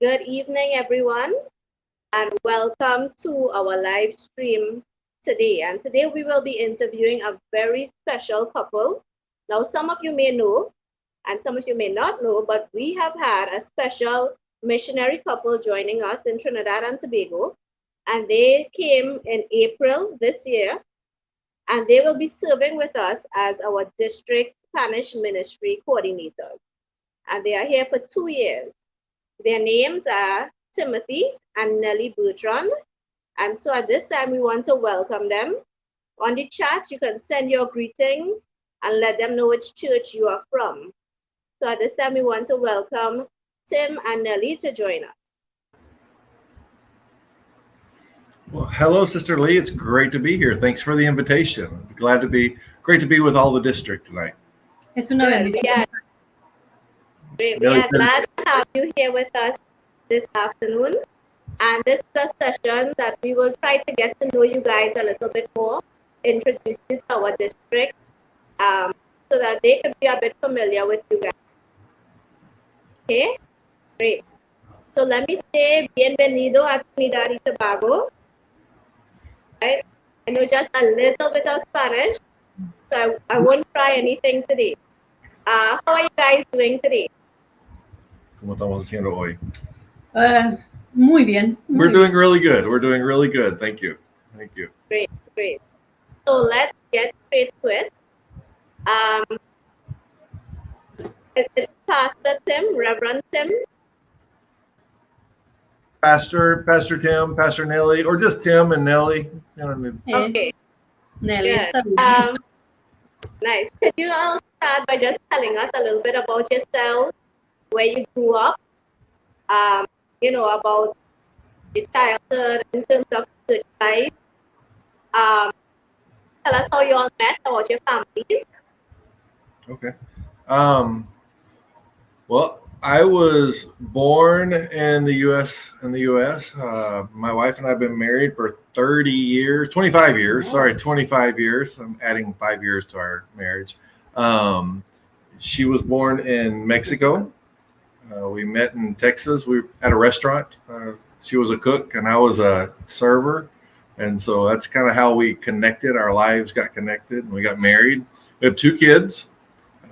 Good evening, everyone, and welcome to our live stream today. And today we will be interviewing a very special couple. Now, some of you may know, and some of you may not know, but we have had a special missionary couple joining us in Trinidad and Tobago, and they came in April this year, and they will be serving with us as our district Spanish ministry coordinators. And they are here for 2 years. Their names are Timothy and Nellie Bertrands. And so at this time, we want to welcome them. On the chat, you can send your greetings and let them know which church you are from. So at this time, we want to welcome Tim and Nellie to join us. Well, hello, Sister Lee. It's great to be here. Thanks for the invitation. It's great to be with all the district tonight. Es una bendición. We are glad to have you here with us this afternoon. And this is a session that we will try to get to know you guys a little bit more, introduce you to our district, so that they can be a bit familiar with you guys. Okay, great. So let me say bienvenido a Trinidad y Tobago. Right? I know just a little bit of Spanish, so I won't try anything today. How are you guys doing today? ¿Cómo estamos haciendo hoy? Muy bien. We're doing really good. We're doing really good. Thank you. Thank you. Great, great. So let's get straight to it. It's Pastor Tim, Reverend Tim. Pastor Tim, Pastor Nellie, or just Tim and Nellie. Okay. Nellie, yeah. Nice. Could you all start by just telling us a little bit about yourself, where you grew up, about your childhood in terms of church life. Tell us how you all met, about your families. Okay. Well, I was born in the U.S. My wife and I have been married for 25 years. Sorry, 25 years. I'm adding 5 years to our marriage. She was born in Mexico. We met in Texas. We were at a restaurant. She was a cook and I was a server. And so that's kind of how we connected. Our lives got connected and we got married. We have 2 kids.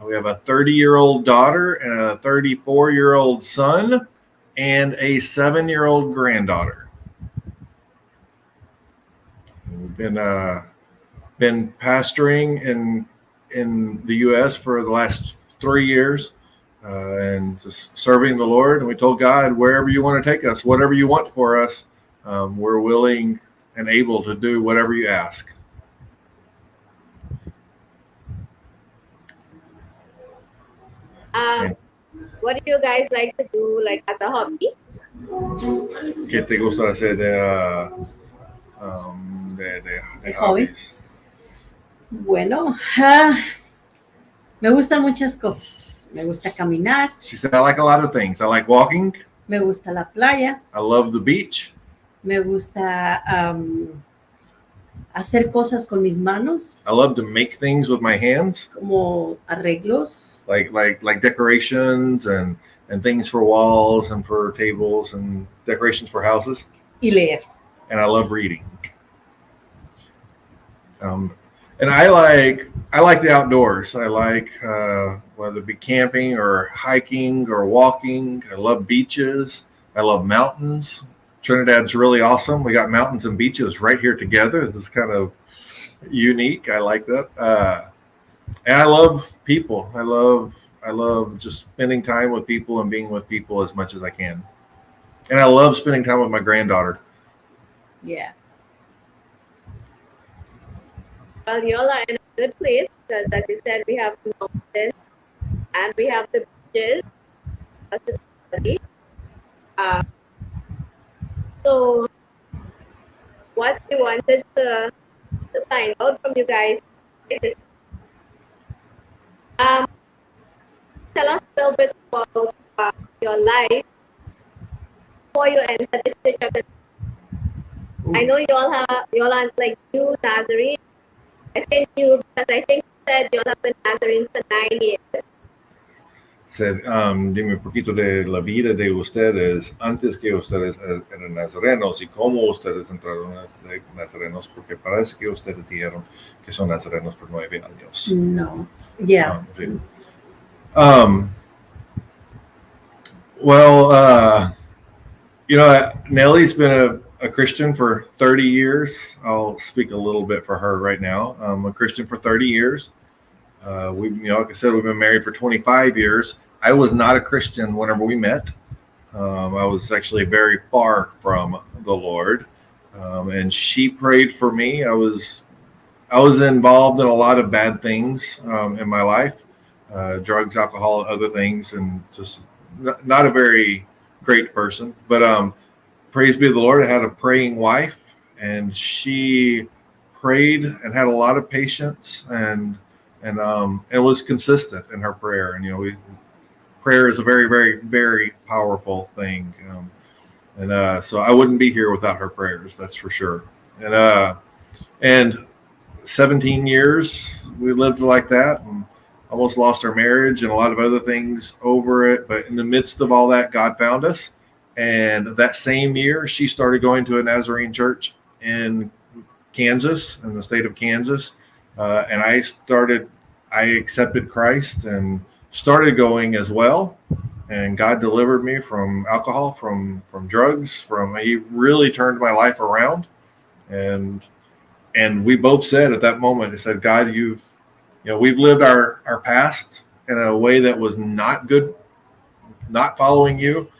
We have a 30-year-old daughter and a 34-year-old son and a 7-year-old granddaughter. We've been pastoring in the U.S. for the last 3 years and just serving the Lord. And we told God, wherever you want to take us, whatever you want for us, we're willing and able to do whatever you ask. What do you guys like to do, like as a hobby? ¿Qué te gusta hacer de hobbies? Bueno, me gustan muchas cosas. Me gusta caminar. She said, I like a lot of things. I like walking. Me gusta la playa. I love the beach. Me gusta hacer cosas con mis manos. I love to make things with my hands. Como arreglos. Like decorations and things for walls and for tables and decorations for houses. Y leer. And I love reading. And I like the outdoors. I like whether it be camping or hiking or walking. I love beaches. I love mountains. Trinidad's really awesome. We got mountains and beaches right here together. This is kind of unique. I like that. And I love people. I love just spending time with people and being with people as much as I can. And I love spending time with my granddaughter. Yeah. Well, you all are in a good place because, as you said, we have the mountains and we have the beaches. So, what we wanted to find out from you guys is, tell us a little bit about your life before you entered the church. I know you all are like new Nazarene. I say new because I think you said you all have been Nazarenes for 9 years. Dime un poquito de la vida de ustedes antes que ustedes eran nazarenos y cómo ustedes entraron a ser nazarenos, porque parece que ustedes dijeron que son nazarenos por 9 años. No. Yeah. Sí. Well, Nellie's been a Christian for 30 years. I'll speak a little bit for her right now. I'm a Christian for 30 years. Like I said, we've been married for 25 years. I was not a Christian whenever we met. I was actually very far from the Lord, and she prayed for me. I was involved in a lot of bad things in my life, drugs, alcohol, other things, and just not a very great person. But praise be to the Lord, I had a praying wife, and she prayed and had a lot of patience and was consistent in her prayer. And prayer is a very, very, very powerful thing. So I wouldn't be here without her prayers, that's for sure. And 17 years we lived like that, and almost lost our marriage and a lot of other things over it. But in the midst of all that, God found us. And that same year, she started going to a Nazarene church in Kansas, in the state of Kansas. And I accepted Christ and started going as well. And God delivered me from alcohol, from drugs, He really turned my life around. And we both said at that moment, I said, God, we've lived our past in a way that was not good, not following you.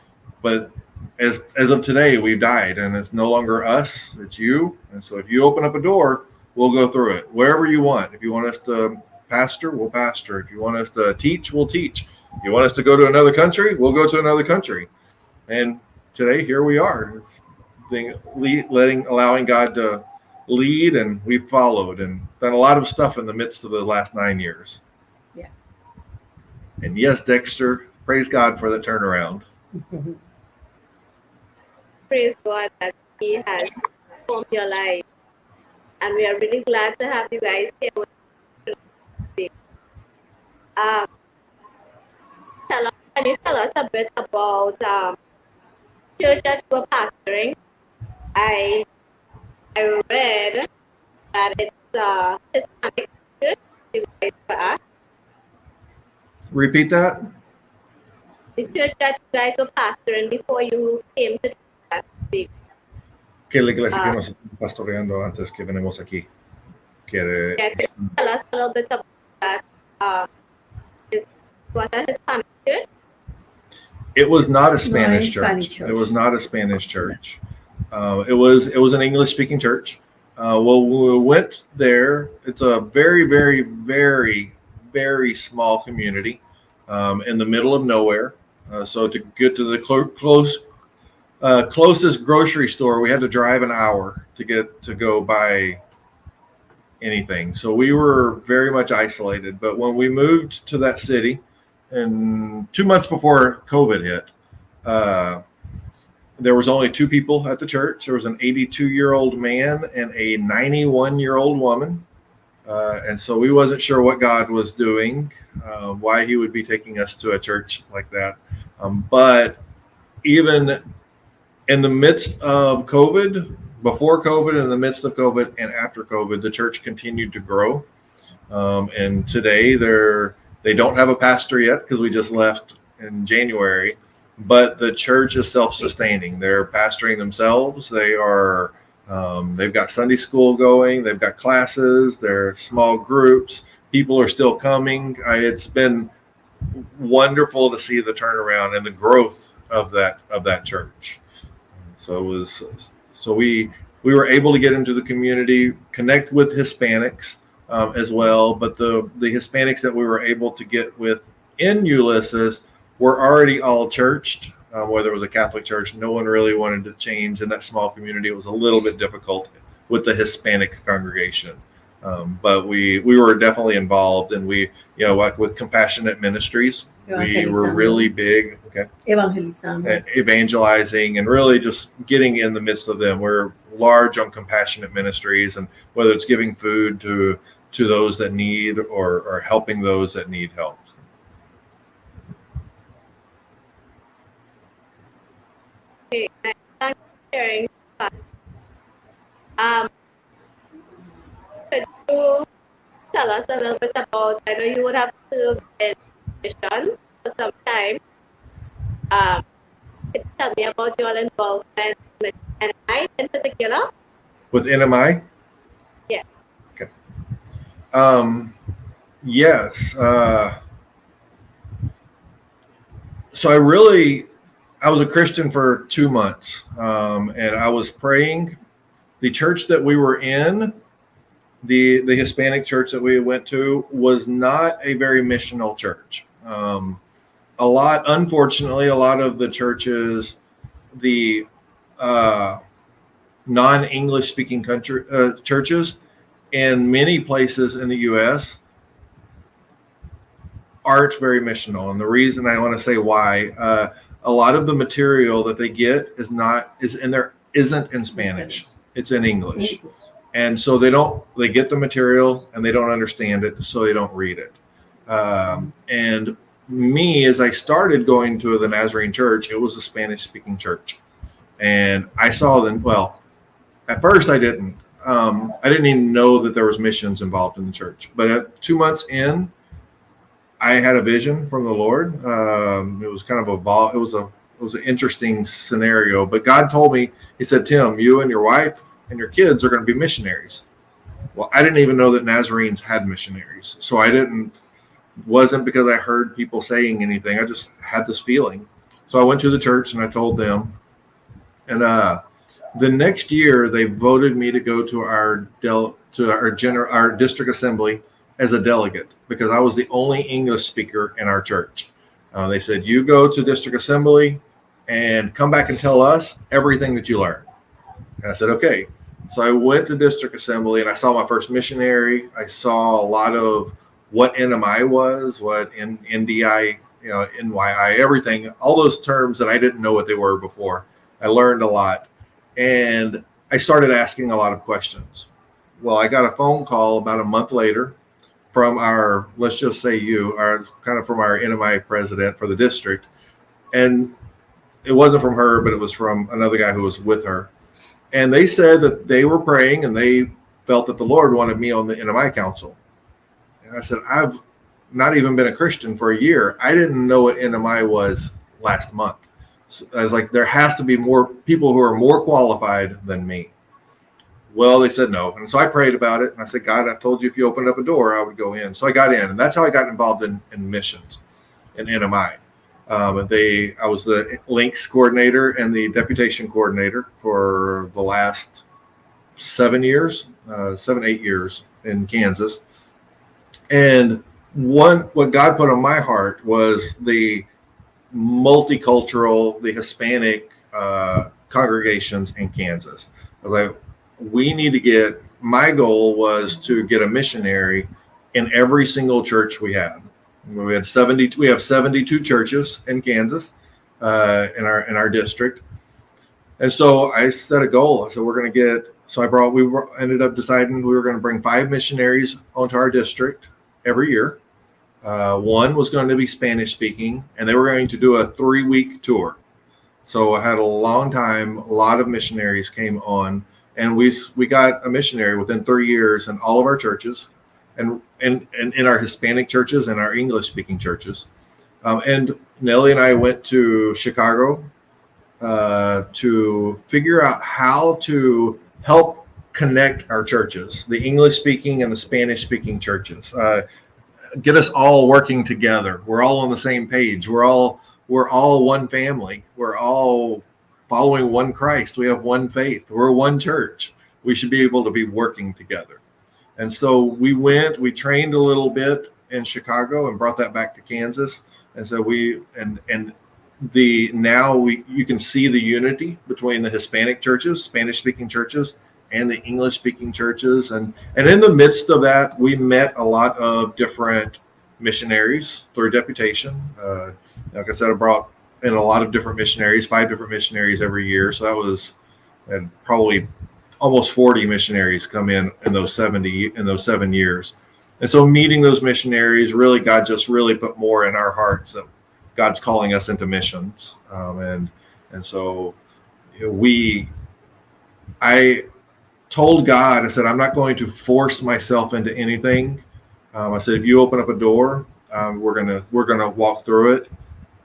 But as of today, we've died, and it's no longer us, it's you. And so if you open up a door, we'll go through it wherever you want. If you want us to pastor, we'll pastor. If you want us to teach, we'll teach. If you want us to go to another country, we'll go to another country. And today, here we are, allowing God to lead, and we've followed and done a lot of stuff in the midst of the last 9 years. Yeah. And yes, Dexter, praise God for the turnaround. Praise God that He has formed your life. And we are really glad to have you guys here with us today. Can you tell us a bit about church that you were pastoring? I read that it's a Hispanic church you guys were at. Repeat that. The church that you guys were pastoring before you came to that big. Que la iglesia que nos está pastoreando antes que venimos aquí. Can you tell us a little bit about that? It was a Hispanic church? It was not a Spanish church. It was not a Spanish church. It was an English-speaking church. Well, when we went there, it's a very, very, very, very small community in the middle of nowhere. So to get to the closest grocery store, we had to drive an hour to go buy anything. So we were very much isolated. But when we moved to that city, and 2 months before COVID hit, there was only 2 people at the church. There was an 82-year-old man and a 91-year-old woman. And so we wasn't sure what God was doing, why He would be taking us to a church like that. But even in the midst of COVID, before COVID, in the midst of COVID, and after COVID, the church continued to grow. And today they don't have a pastor yet because we just left in January, but the church is self-sustaining. They're pastoring themselves. They've got Sunday school going. They've got classes. They're small groups. People are still coming. It's been wonderful to see the turnaround and the growth of that church. So we were able to get into the community, connect with Hispanics as well. But the Hispanics that we were able to get with in Ulysses were already all churched. Whether it was a Catholic church, no one really wanted to change in that small community. It was a little bit difficult with the Hispanic congregation. But we were definitely involved, and like with Compassionate Ministries, we were really big. Okay. Evangelizing and really just getting in the midst of them. We're large on Compassionate Ministries, and whether it's giving food to those that need or helping those that need help. Okay, thanks for sharing. Um, could you tell us a little bit about, I know you would have served in missions for some time. Could you tell me about your involvement with NI in particular? With NMI? Yeah. Okay. Yes. So I was a Christian for 2 months, and I was praying. The church that we were in, the Hispanic church that we went to, was not a very missional church. Unfortunately, a lot of the churches, the non-English speaking churches in many places in the U.S. aren't very missional, and the reason I want to say why, a lot of the material that they get isn't in Spanish; it's in English, and so they get the material and they don't understand it, so they don't read it. And me, as I started going to the Nazarene church, it was a Spanish-speaking church, and I saw them. Well, at first I didn't. I didn't even know that there was missions involved in the church, but at 2 months in, I had a vision from the Lord. It was kind of it was an interesting scenario, but God told me, He said, "Tim, you and your wife and your kids are going to be missionaries." Well, I didn't even know that Nazarenes had missionaries, so wasn't because I heard people saying anything. I just had this feeling. So I went to the church and I told them, and the next year they voted me to go to our district assembly as a delegate, because I was the only English speaker in our church. They said, "You go to district assembly and come back and tell us everything that you learned." And I said, "Okay." So I went to district assembly and I saw my first missionary. I saw a lot of what NMI was, what NDI, NYI, everything, all those terms that I didn't know what they were before. I learned a lot, and I started asking a lot of questions. Well, I got a phone call about a month later from let's just say from our NMI president for the district. And it wasn't from her, but it was from another guy who was with her. And they said that they were praying and they felt that the Lord wanted me on the NMI council. And I said, I've not even been a Christian for a year. I didn't know what NMI was last month. So I was like, there has to be more people who are more qualified than me. Well, they said no. And so I prayed about it. And I said, God, I told you if you opened up a door, I would go in. So I got in. And that's how I got involved in missions in NMI. I was the links coordinator and the deputation coordinator for the last 8 years in Kansas. And what God put on my heart was the multicultural, the Hispanic congregations in Kansas. I was like, my goal was to get a missionary in every single church we had. We have 72 churches in Kansas, in our district. And so I set a goal. I said, we ended up deciding we were going to bring 5 missionaries onto our district every year. One was going to be Spanish speaking, and they were going to do a 3-week tour. So I had a long time, a lot of missionaries came on, and we got a missionary within 3 years in all of our churches, and in our Hispanic churches and our English speaking churches. And Nellie and I went to Chicago to figure out how to help connect our churches, the English speaking and the Spanish speaking churches. Get us all working together. We're all on the same page. We're all one family. We're all following one Christ. We have one faith. We're one church. We should be able to be working together. And so we trained a little bit in Chicago and brought that back to Kansas. And so you can see the unity between the Hispanic churches, Spanish speaking churches, and the English speaking churches. And in the midst of that, we met a lot of different missionaries through deputation. Like I said, I brought in a lot of different missionaries, 5 different missionaries every year. So that was probably almost 40 missionaries come in those 7 years. And so meeting those missionaries, really, God just really put more in our hearts that God's calling us into missions. And so we, I told God, I said, I'm not going to force myself into anything. I said, if you open up a door, we're gonna walk through it.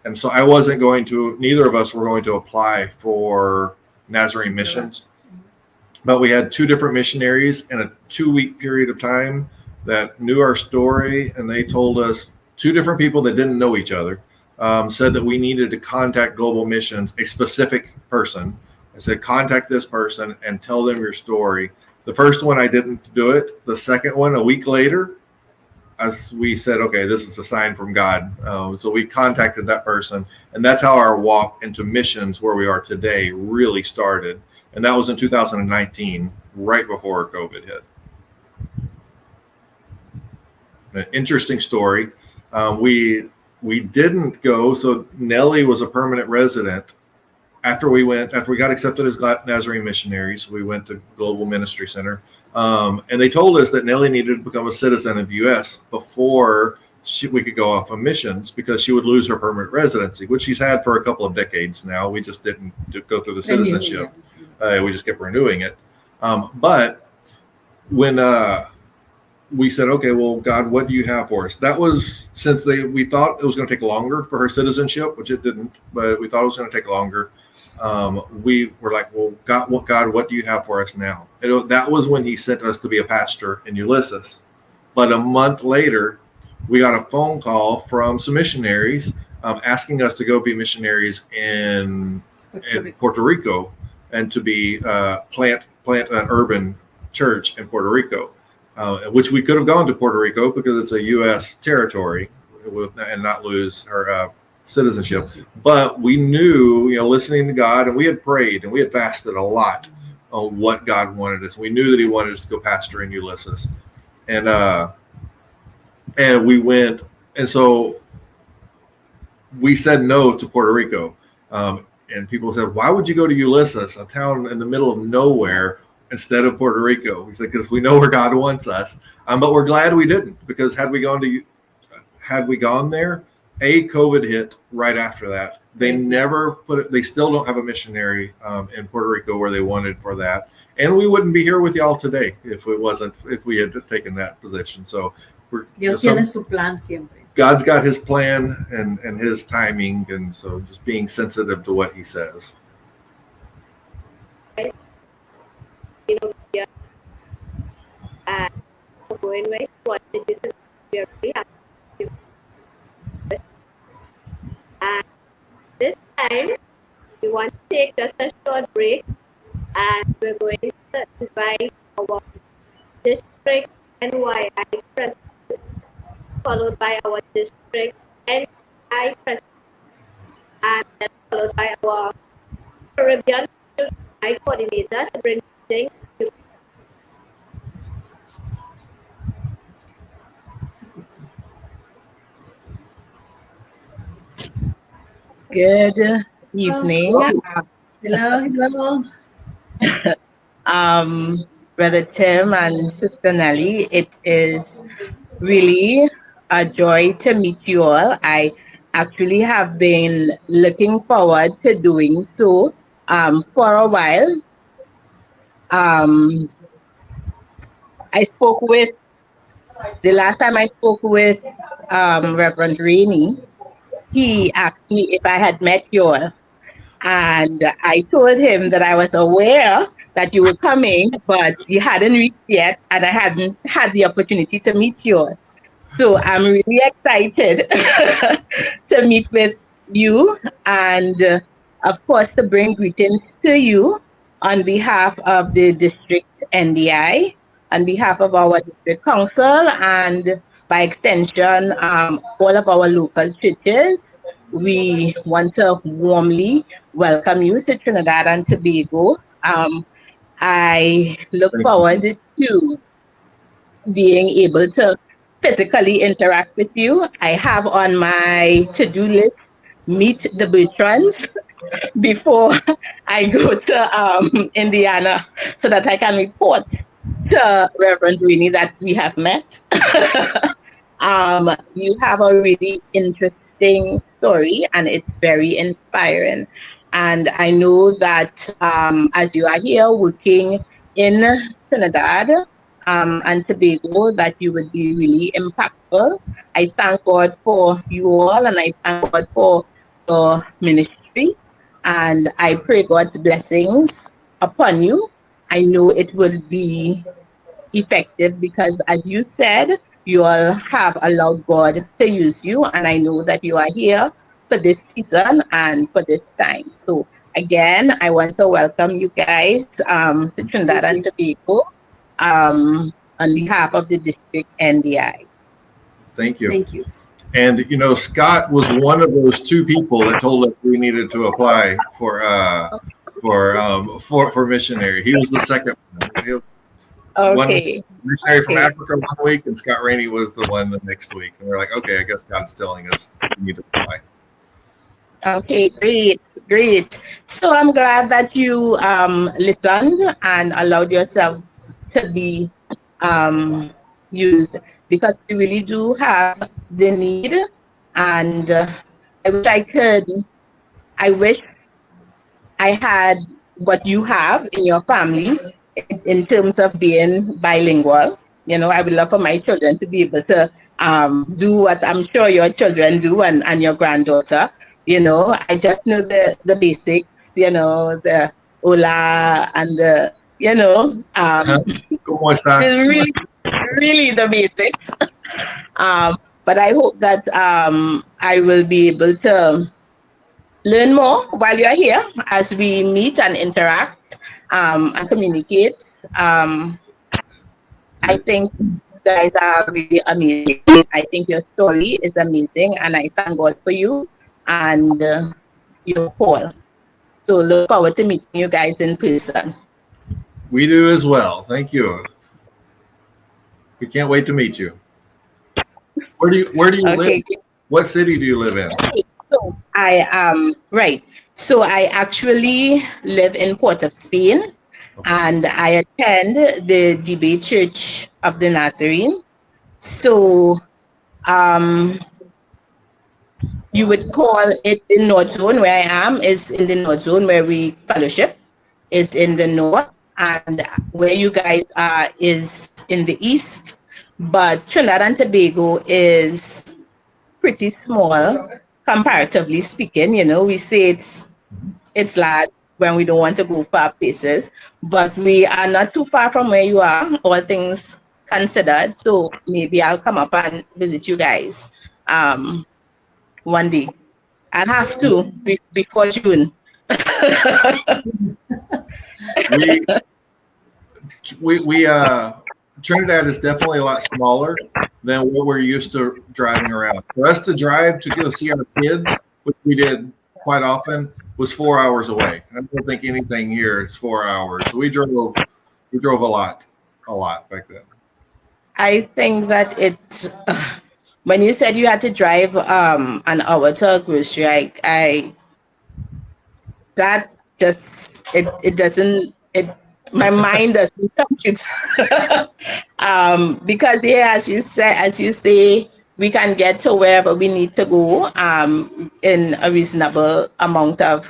And so I wasn't going to. Neither of us were going to apply for Nazarene missions. But we had two different missionaries in a 2-week period of time that knew our story, and they told us, two different people that didn't know each other, said that we needed to contact Global Missions, a specific person. I said, contact this person and tell them your story. The first one, I didn't do it. The second one, a week later, as we said, okay, this is a sign from God. So we contacted that person, and that's how our walk into missions, where we are today, really started. And that was in 2019, right before COVID hit. An interesting story. We didn't go. So Nellie was a permanent resident. After we got accepted as Nazarene missionaries, we went to Global Ministry Center. And they told us that Nellie needed to become a citizen of the U.S. before we could go off on missions, because she would lose her permanent residency, which she's had for a couple of decades now. We just didn't go through the citizenship. We just kept renewing it. But when we said, okay, well, God, what do you have for us? That was we thought it was going to take longer for her citizenship, which it didn't, but we thought it was going to take longer. We were like, well, God, what do you have for us now? And that was when he sent us to be a pastor in Ulysses. But a month later, we got a phone call from some missionaries asking us to go be missionaries in Puerto Rico, and to be plant an urban church in Puerto Rico, which we could have gone to Puerto Rico because it's a U.S. territory, and not lose her citizenship. But we knew, listening to God, and we had prayed and we had fasted a lot on what God wanted us. We knew that he wanted us to go pastor in Ulysses, and we went. And so we said no to Puerto Rico. And people said, why would you go to Ulysses, a town in the middle of nowhere, instead of Puerto Rico? We said, because we know where God wants us. But we're glad we didn't, because had we gone there, COVID hit right after that. They never put it. They still don't have a missionary in Puerto Rico where they wanted for that. And we wouldn't be here with y'all today if we had taken that position. So Dios tiene su plan siempre. God's got his plan and his timing, and so just being sensitive to what he says. And going right, what did you do? Very active. And this time, we want to take just a short break, and we're going to invite our district NYI president, followed by our district NI president, and then followed by our Caribbean coordinator to bring things to. Good evening, Hello. Brother Tim and Sister Nellie. It is really a joy to meet you all. I actually have been looking forward to doing so for a while. The last time I spoke with Reverend Rainey, he asked me if I had met you all. And I told him that I was aware that you were coming, but you hadn't reached yet, and I hadn't had the opportunity to meet you all. So I'm really excited to meet with you, and of course to bring greetings to you on behalf of the district NDI, on behalf of our district council, and by extension, all of our local churches. We want to warmly welcome you to Trinidad and Tobago. I look forward to being able to physically interact with you. I have on my to-do list, meet the Bertrands before I go to Indiana, so that I can report to Reverend Winnie that we have met. You have a really interesting story, and it's very inspiring. And I know that as you are here working in Trinidad and Tobago, that you would be really impactful. I thank God for you all, and I thank God for your ministry. And I pray God's blessings upon you. I know it will be effective because, as you said, you all have allowed God to use you, and I know that you are here for this season and for this time. So again, I want to welcome you guys to Trinidad and Tobago on behalf of the district NDI. Thank you. Thank you. And Scott was one of those two people that told us we needed to apply for missionary. He was the second one. One Okay. missionary from Africa one week, and Scott Rainey was the one the next week. And we're like, okay, I guess God's telling us we need to apply. Okay, great. So I'm glad that you listened and allowed yourself to be used, because we really do have the need, and I wish I had what you have in your family in terms of being bilingual. I would love for my children to be able to do what I'm sure your children do, and your granddaughter. I just know the basics, the hola and the, ¿Cómo estás? really, really the basics. But I hope that I will be able to learn more while you're here as we meet and interact and communicate. I think you guys are really amazing. I think your story is amazing, and I thank God for you and your call. So look forward to meeting you guys in person. We do as well. Thank you. We can't wait to meet you. Where do you live? What city do you live in? So So I actually live in Port of Spain, and I attend the Debate Church of the Nazarene. So you would call it the North Zone. Where I am is in the North Zone, where we fellowship. It's in the north, and where you guys are is in the east. But Trinidad and Tobago is pretty small, comparatively speaking. We say it's large when we don't want to go far places, but we are not too far from where you are, all things considered. So maybe I'll come up and visit you guys one day. I'll have to before June. we Trinidad is definitely a lot smaller than what we're used to driving around. For us to drive to go see our kids, which we did quite often, was 4 hours away. I don't think anything here is 4 hours. So we drove a lot back then. I think that it's when you said you had to drive an hour to a grocery, my mind doesn't compute. Because as you say, we can get to wherever we need to go in a reasonable amount of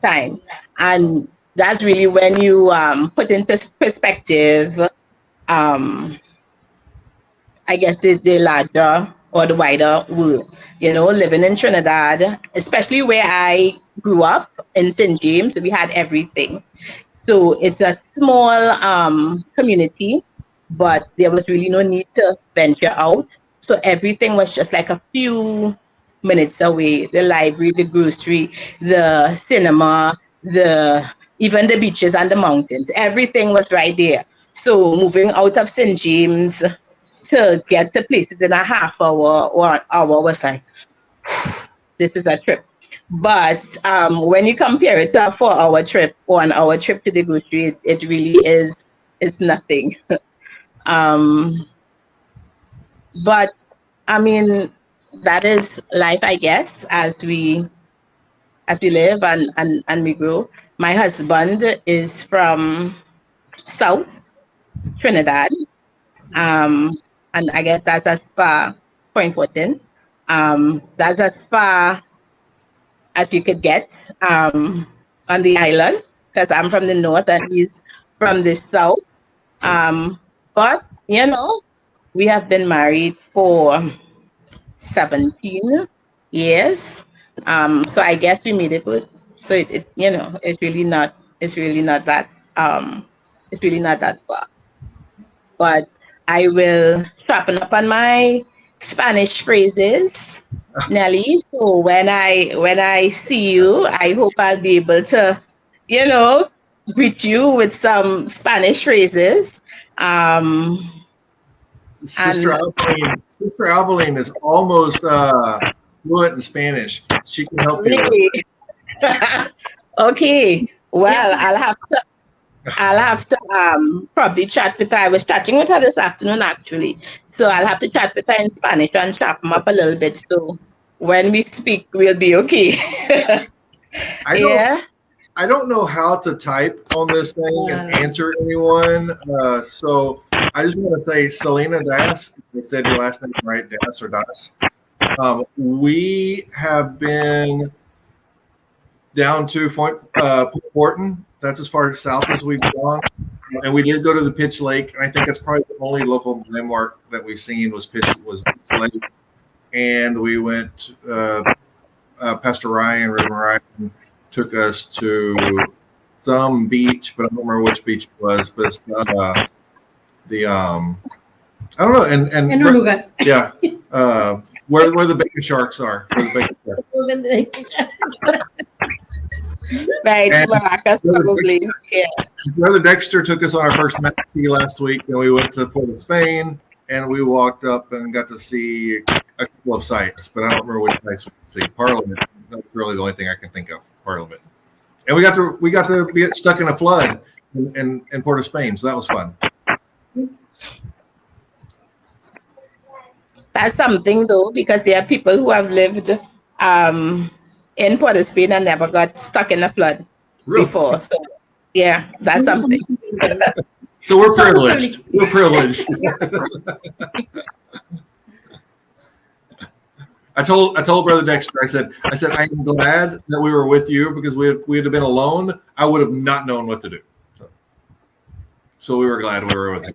time, and that's really when you put into perspective I guess the larger or the wider world. Living in Trinidad, especially where I grew up in St. James, we had everything. So it's a small community, but there was really no need to venture out. So everything was just like a few minutes away. The library, the grocery, the cinema, even the beaches and the mountains. Everything was right there. So moving out of St. James to get to places in a half hour or an hour was like, this is a trip. But when you compare it to a 4-hour trip or an hour trip to the grocery, it really is nothing. But I mean, that is life, I guess, as we live and we grow. My husband is from South Trinidad. And I guess that's as far, for important. That's as far as you could get on the island because I'm from the north and he's from the south. But we have been married for 17 years. So I guess we made it good. So it's really not that far. But I will sharpen up on my Spanish phrases, Nellie. So when I see you, I hope I'll be able to, you know, greet you with some Spanish phrases. Um, Sister and Aveline, Sister Aveline is almost fluent in Spanish. She can help you. really, okay. Well, I'll have to probably chat with her. I was chatting with her this afternoon actually. So I'll have to chat with her in Spanish and sharpen up a little bit. So when we speak, we'll be okay. Yeah. I don't know how to type on this thing and answer anyone. So I just want to say, Selena Das, I said your last name right, Das or Das. We have been down to Point Porton. That's as far south as we've gone. And we did go to the Pitch Lake, and I think that's probably the only local landmark that we've seen was Pitch Lake. And we went. Pastor Ryan, Reverend Ryan, took us to some beach, but I don't remember which beach it was. But it's I don't know. And En un lugar. yeah, where the bacon sharks are. Where the bacon sharks. Right, Maracas probably. Yeah. Brother Dexter took us on our first maxi last week, and we went to Port of Spain, and we walked up and got to see a couple of sites, but I don't remember which sites we could see. Parliament, that's really the only thing I can think of. Parliament, and we got to get stuck in a flood in Port of Spain, so that was fun. That's something though, because there are people who have lived in Port of Spain and never got stuck in a flood before. So yeah, that's something. So we're privileged. We're privileged. I told Brother Dexter, I said I am glad that we were with you, because we had been alone, I would have not known what to do. So we were glad we were with you.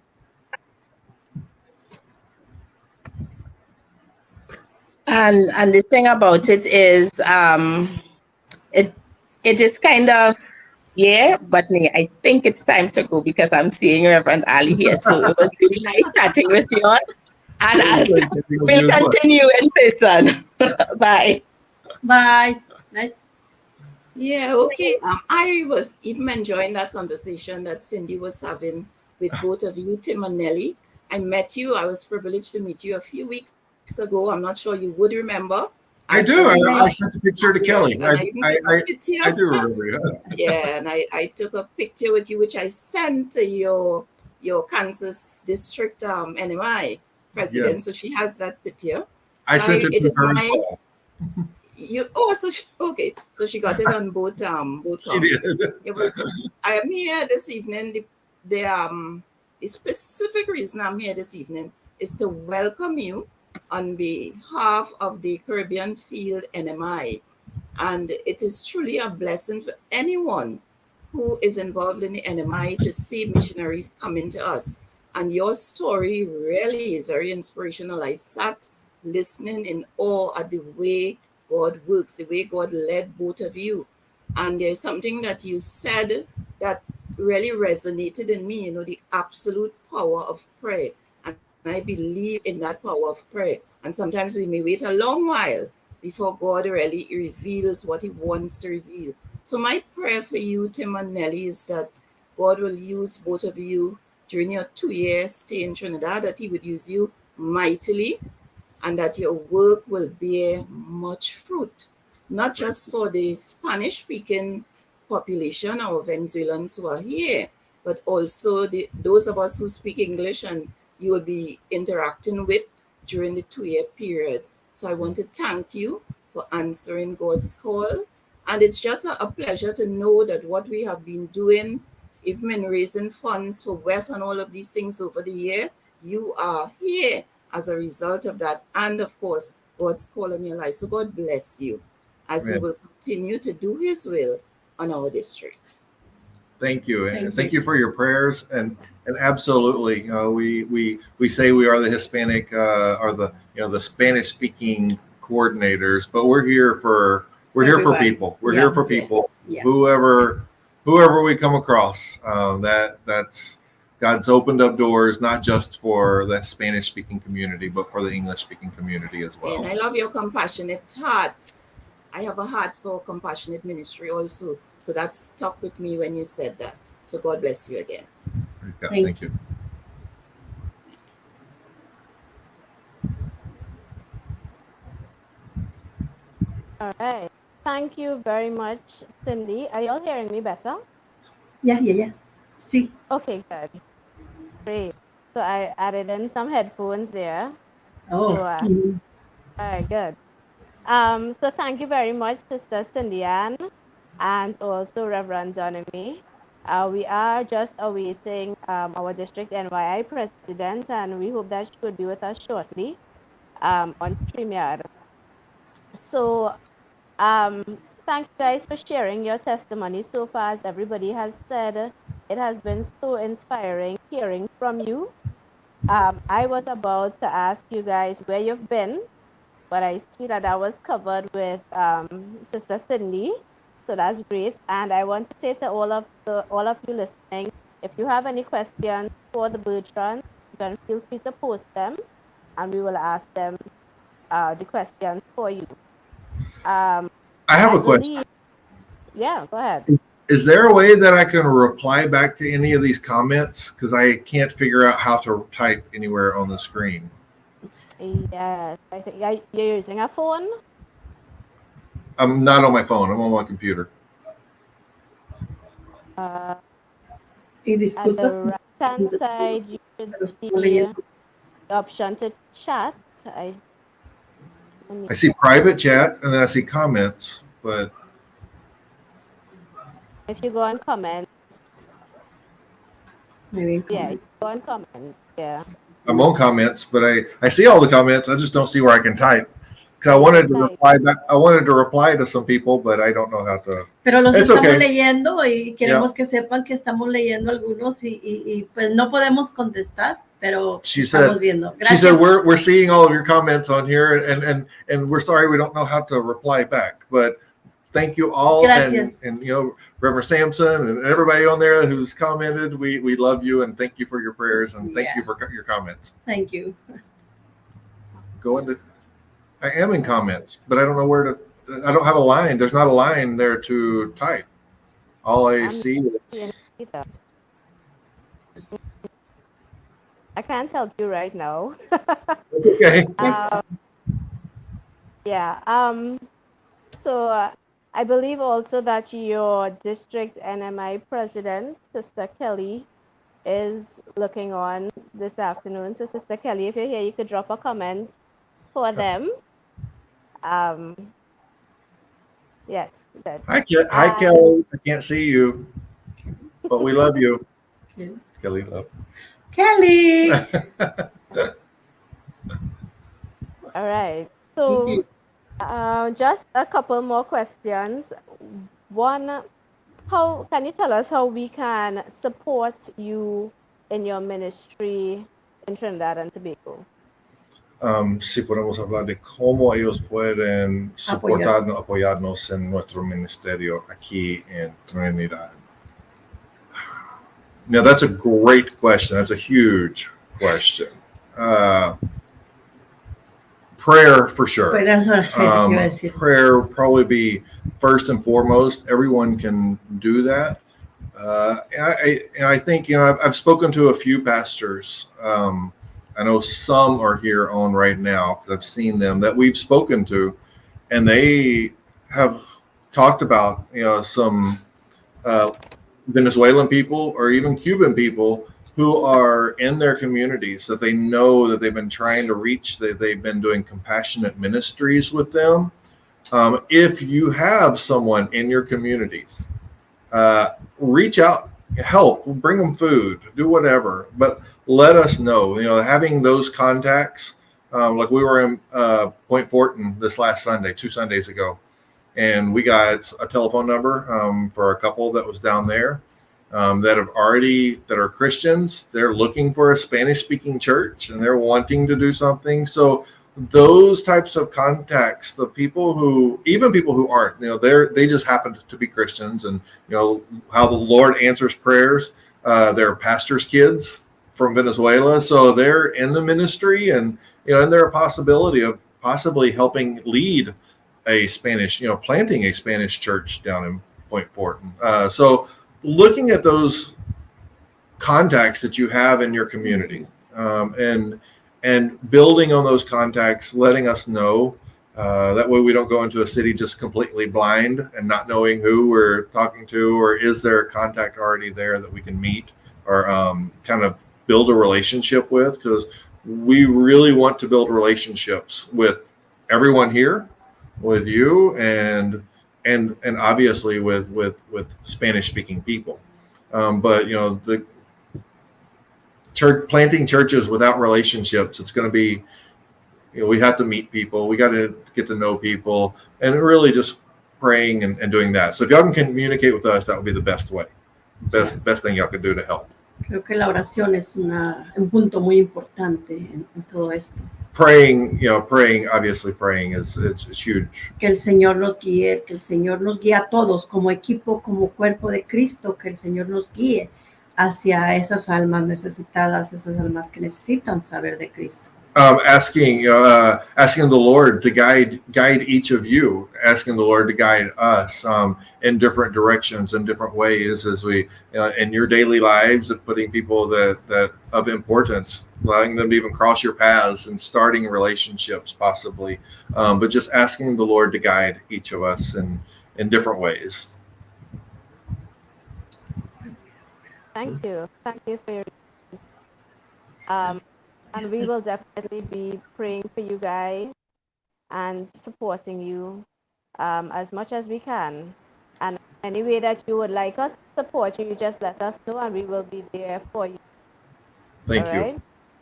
And the thing about it is, it is kind of, yeah, but I think it's time to go because I'm seeing Reverend Ali here. So it was really nice chatting with you all. And we'll continue in person. Bye. Bye. Nice. Yeah, okay. I was even enjoying that conversation that Cindy was having with both of you, Tim and Nellie. I met you. I was privileged to meet you a few weeks ago. I'm not sure you would remember. I do. I sent a picture to Kelly. Yes, I do remember. Yeah, and I took a picture with you, which I sent to your Kansas district NMI president. So she has that picture. So I sent it to her. Okay. So she got it on both counts. I am here this evening. The specific reason I'm here this evening is to welcome you on behalf of the Caribbean Field NMI. And it is truly a blessing for anyone who is involved in the NMI to see missionaries coming to us. And your story really is very inspirational. I sat listening in awe at the way God works, the way God led both of you. And there's something that you said that really resonated in me, the absolute power of prayer. And I believe in that power of prayer. And sometimes we may wait a long while before God really reveals what he wants to reveal. So my prayer for you, Tim and Nellie, is that God will use both of you during your 2-year stay in Trinidad, that he would use you mightily, and that your work will bear much fruit, not just for the Spanish-speaking population, our Venezuelans who are here, but also those of us who speak English and you will be interacting with during the 2-year period. So I want to thank you for answering God's call. And it's just a pleasure to know that what we have been doing, even in raising funds for WEF and all of these things over the year, you are here as a result of that. And of course, God's call in your life. So God bless you. as he Amen. will continue to do his will on our district. Thank you, and Thank thank you. you for your prayers. And absolutely, we say we are the Hispanic or the Spanish speaking coordinators, but we're here for Everybody. people. We're Yeah. here for people. Yes. Yeah. Whoever we come across, that's God's opened up doors not just for the Spanish speaking community, but for the English speaking community as well. And I love your compassionate heart. I have a heart for compassionate ministry also. So that stuck with me when you said that. So God bless you again. Yeah, Thank thank you. All right. Thank you very much, Cindy. Are you all hearing me better? Yeah. Sí. Okay, good. Great. So I added in some headphones there. Oh. So, Mhm. all right, good. So thank you very much, Sister Cindy Ann, and also Reverend Donomy. We are just awaiting our district NYI president, and we hope that she would be with us shortly on StreamYard. So um, thank you guys for sharing your testimony so far. As everybody has said, it has been so inspiring hearing from you. I was about to ask you guys where you've been, but I see that was covered with Sister Cindy. So that's great. And I want to say to all of you listening, if you have any questions for the Bertrands, then feel free to post them, and we will ask them the questions for you. I have I a question. believe, yeah, go ahead. Is there a way that I can reply back to any of these comments? Because I can't figure out how to type anywhere on the screen. Yes, I think you're using a phone. I'm not on my phone. I'm on my computer. Uh, Y at disculpa. the right hand side, you should Pero see estoy leyendo. the option to chat. I see private chat and then I see comments, but If you go on comments, Maybe in yeah, you comments. go on comments, yeah. I'm on comments, but I see all the comments. I just don't see where I can type. Because I wanted to reply back. I wanted to reply to some people, but I don't know how to. Pero los It's estamos okay. leyendo y queremos que sepan que estamos leyendo algunos y pues no podemos contestar, pero She estamos said- viendo. She Gracias. said we're seeing all of your comments on here, and we're sorry we don't know how to reply back, but thank you all, Gracias. and Reverend Sampson and everybody on there who's commented. We love you and thank you for your prayers and thank Yeah. you for your comments. Thank you. Go into. I am in comments, but I don't know where to. I don't have a line. There's not a line there to type. All I I'm see not is. seeing it either. I can't help you right now. It's okay. Yeah. So I believe also that your district NMI president, Sister Kelly, is looking on this afternoon. So Sister Kelly, if you're here, you could drop a comment for them. Yes. Good. Hi, Kelly. I can't see you, but we love you. Okay. Kelly, love. Kelly. All right. So just a couple more questions. One, how can you tell us how we can support you in your ministry in Trinidad and Tobago? Si podemos hablar de cómo ellos pueden apoyarnos en nuestro ministerio aquí en Trinidad. Now, that's a great question. That's a huge question. Prayer for sure. Prayer will probably be first and foremost. Everyone can do that. I think, I've spoken to a few pastors. I know some are here on right now because I've seen them that we've spoken to, and they have talked about, some Venezuelan people or even Cuban people who are in their communities that they know that they've been trying to reach, that they've been doing compassionate ministries with them. If you have someone in your communities, reach out, help, bring them food, do whatever, but let us know. Having those contacts, like we were in Point Fortin this last Sunday, 2 Sundays ago, and we got a telephone number for a couple that was down there that are Christians. They're looking for a Spanish-speaking church, and they're wanting to do something. So those types of contacts, the people who, even people who aren't, they just happen to be Christians, and how the Lord answers prayers. They're pastors' kids from Venezuela, so they're in the ministry, and they're a possibility of possibly helping lead a Spanish, planting a Spanish church down in Point Fortin. So looking at those contacts that you have in your community, and building on those contacts, letting us know. That way we don't go into a city just completely blind and not knowing who we're talking to, or is there a contact already there that we can meet or kind of build a relationship with, because we really want to build relationships with everyone here, with you, and obviously with Spanish speaking people. But the church, planting churches without relationships, it's going to be, we have to meet people, we got to get to know people, and really just praying and doing that. So if y'all can communicate with us, that would be the best way, best thing y'all can do to help. Creo que la oración es un punto muy importante en todo esto. Praying, obviously praying it's huge. Que el Señor nos guíe, que el Señor nos guíe a todos como equipo, como cuerpo de Cristo, que el Señor nos guíe hacia esas almas necesitadas, esas almas que necesitan saber de Cristo. Asking the Lord to guide each of you, asking the Lord to guide us in different directions, in different ways, as we in your daily lives, of putting people that of importance, allowing them to even cross your paths and starting relationships possibly, but just asking the Lord to guide each of us in different ways. Thank you for your and we will definitely be praying for you guys and supporting you as much as we can. And any way that you would like us to support you, you just let us know, and we will be there for you. Thank you. Right?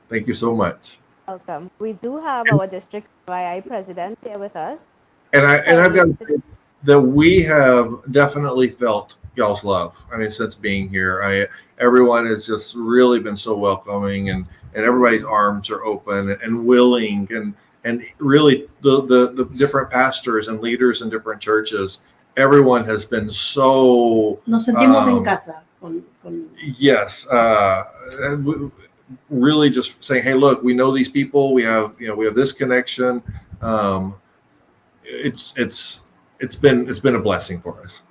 Thank you so much. Welcome. We do have our district YI president here with us. And I've got to say that we have definitely felt y'all's love. I mean, since being here, everyone has just really been so welcoming, and everybody's arms are open and willing, and really the different pastors and leaders in different churches, everyone has been so. Nos sentimos en casa. Yes, really just saying, hey, look, we know these people. We have this connection. It's been a blessing for us.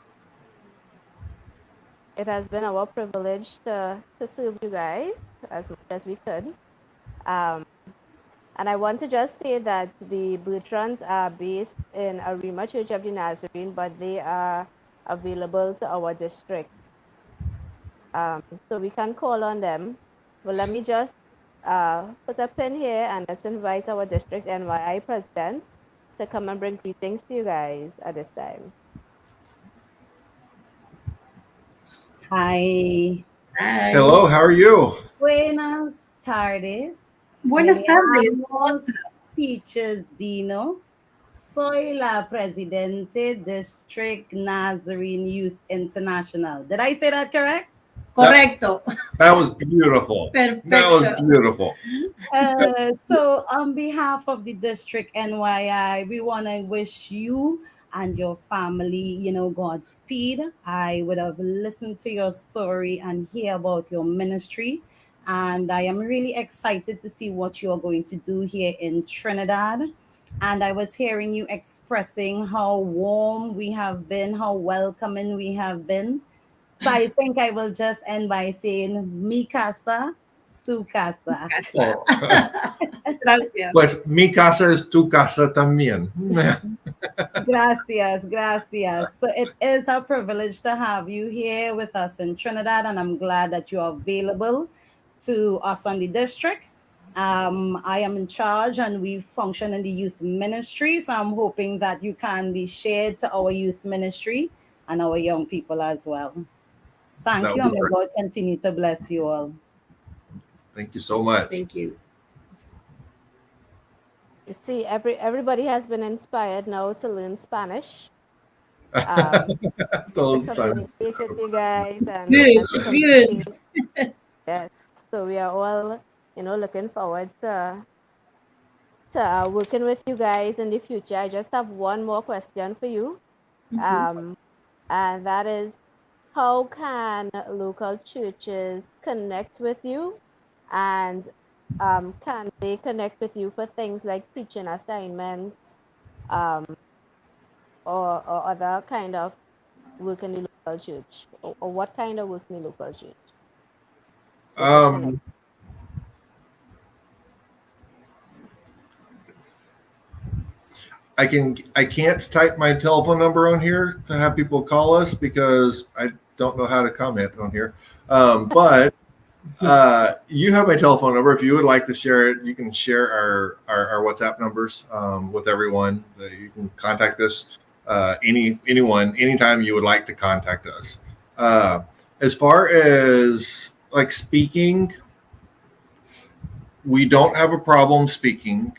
It has been our privilege to serve you guys as much as we could. And I want to just say that the Bertrands are based in Arima Church of the Nazarene, but they are available to our district. So we can call on them. Well, let me just put a pin here, and let's invite our district NYI president to come and bring greetings to you guys at this time. Hi. Hi. Hello, how are you? Buenas tardes. Buenas tardes. Peaches Dino. Soy la presidente District Nazarene Youth International. Did I say that correct? Correcto. That was beautiful. Perfecto. That was beautiful. So on behalf of the District NYI, we want to wish you and your family, Godspeed. I would have listened to your story and hear about your ministry. And I am really excited to see what you are going to do here in Trinidad. And I was hearing you expressing how warm we have been, how welcoming we have been. So I think I will just end by saying, mi casa, su casa. Oh. Gracias. Pues mi casa es tu casa también. Gracias. So it is a privilege to have you here with us in Trinidad, and I'm glad that you are available to us on the district. I am in charge, and we function in the youth ministry, so I'm hoping that you can be shared to our youth ministry and our young people as well. Thank you, and may God continue to bless you all. Thank you so much. Thank you. You see, everybody has been inspired now to learn Spanish. Those to times. communicate with you guys Good, and to good. communicate. Yes. So we are all, looking forward to working with you guys in the future. I just have one more question for you. Mhm. Um, and that is, how can local churches connect with you? And can they connect with you for things like preaching assignments, um, or other kind of work in the local church? Or what kind of work in the local church they could connect? Um, I can't type my telephone number on here to have people call us because I don't know how to comment on here. But you have my telephone number. If you would like to share it, you can share our WhatsApp numbers with everyone. You can contact us anyone anytime you would like to contact us. As far as like speaking, we don't have a problem speaking,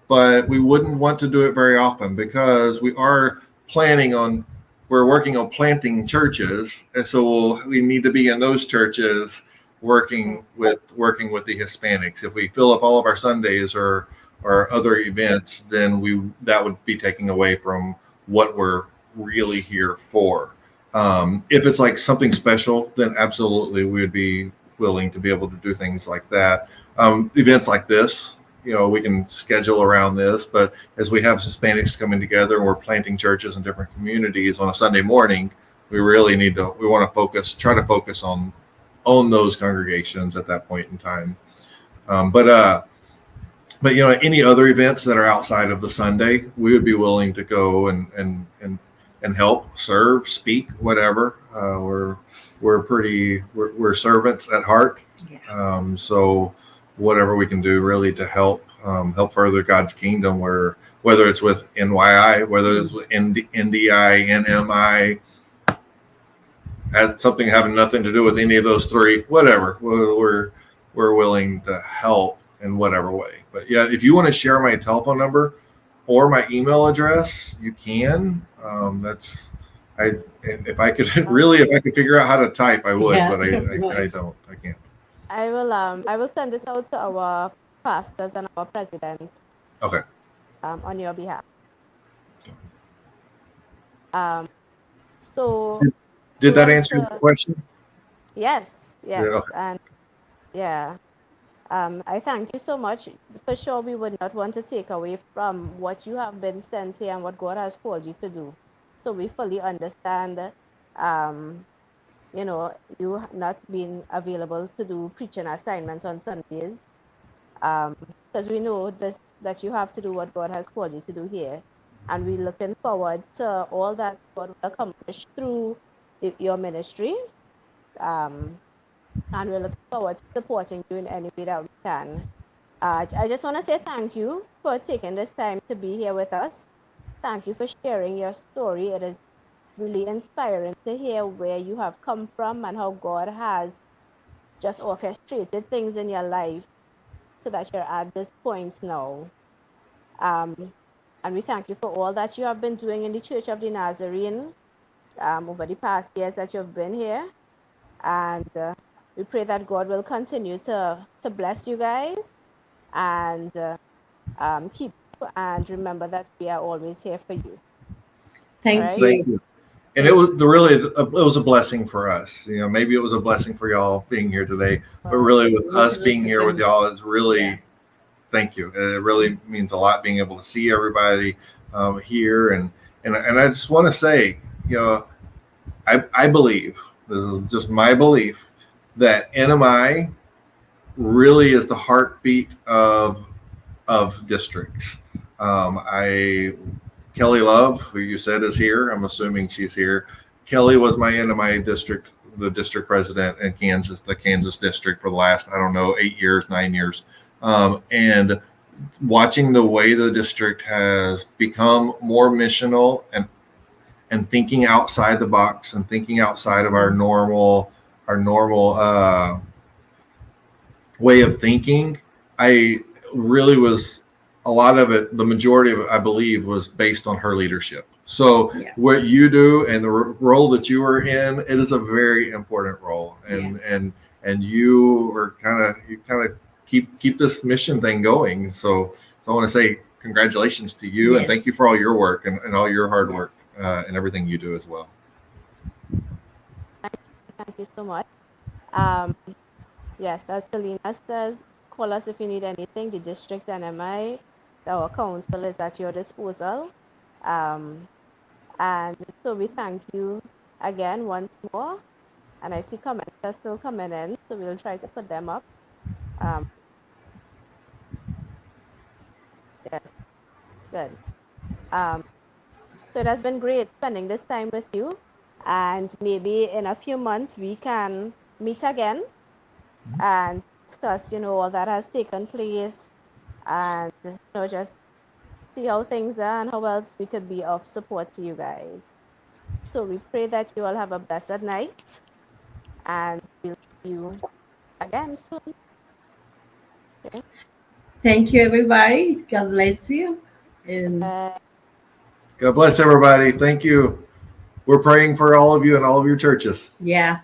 but we wouldn't want to do it very often because we're working on planting churches, and so we need to be in those churches working with the Hispanics. If we fill up all of our Sundays or other events, then that would be taking away from what we're really here for. If it's like something special, then absolutely we would be willing to be able to do things like that. Events like this, we can schedule around this, but as we have Hispanics coming together and we're planting churches in different communities on a Sunday morning, we want to try to focus on those congregations at that point in time. But any other events that are outside of the Sunday, we would be willing to go and help, serve, speak, whatever. We're servants at heart. Yeah. So whatever we can do really to help further God's kingdom, whether it's with NYI, whether it's with NDI, NMI, had something having nothing to do with any of those three, whatever, we're willing to help in whatever way. But yeah, if you want to share my telephone number or my email address, you can. If I could figure out how to type, I would, Yeah, but I right. don't. I can't. I will send it out to our pastors and our presidents Okay. on your behalf. Um, so Did you that want answer your to, question? yes, Yeah. yes, Okay. and yeah. I thank you so much. For sure, we would not want to take away from what you have been sent here and what God has called you to do. So we fully understand, um, you not being available to do preaching assignments on Sundays, because we know that you have to do what God has called you to do here. And we're looking forward to all that God will accomplish through your ministry. Um, and we're looking forward to supporting you in any way that we can. I just want to say thank you for taking this time to be here with us. Thank you for sharing your story. It is really inspiring to hear where you have come from and how God has just orchestrated things in your life so that you're at this point now. Um, and we thank you for all that you have been doing in the Church of the Nazarene over the past years that you've been here. And we pray that God will continue to bless you guys and keep you, and remember that we are always here for you. All Thank right. Thank you. you. And it was a blessing for us. Maybe it was a blessing for y'all being here today, but really with us being here with y'all is really, thank you. It really means a lot being able to see everybody here. And I just want to say, I believe, this is just my belief, that NMI really is the heartbeat of districts. Kelly Love, who you said is here, I'm assuming she's here. Kelly was my NMI district, the district president in Kansas, the Kansas district for the last, I don't know, 8 years, 9 years. And watching the way the district has become more missional and thinking outside the box and thinking outside of our normal way of thinking, I really was, a lot of it, the majority of it, I believe, was based on her leadership. So Yeah. what you do and the role that you are in, it is a very important role, and you are kind of keep this mission thing going. So I want to say congratulations to you, and Yes. thank you for all your work and all your hard Yeah. work and everything you do as well. Thank you so much. Yes, as Selena says, call us if you need anything. The district and MI, our council is at your disposal. And so we thank you again once more. And I see comments are still coming in, so we'll try to put them up. Um, yes, good. So it has been great spending this time with you. And maybe in a few months we can meet again and discuss, all that has taken place, and just see how things are and how else we could be of support to you guys. So we pray that you all have a blessed night, and we'll see you again soon. Okay? Thank you, everybody. God bless you. And God bless everybody. Thank you. We're praying for all of you and all of your churches. yeah.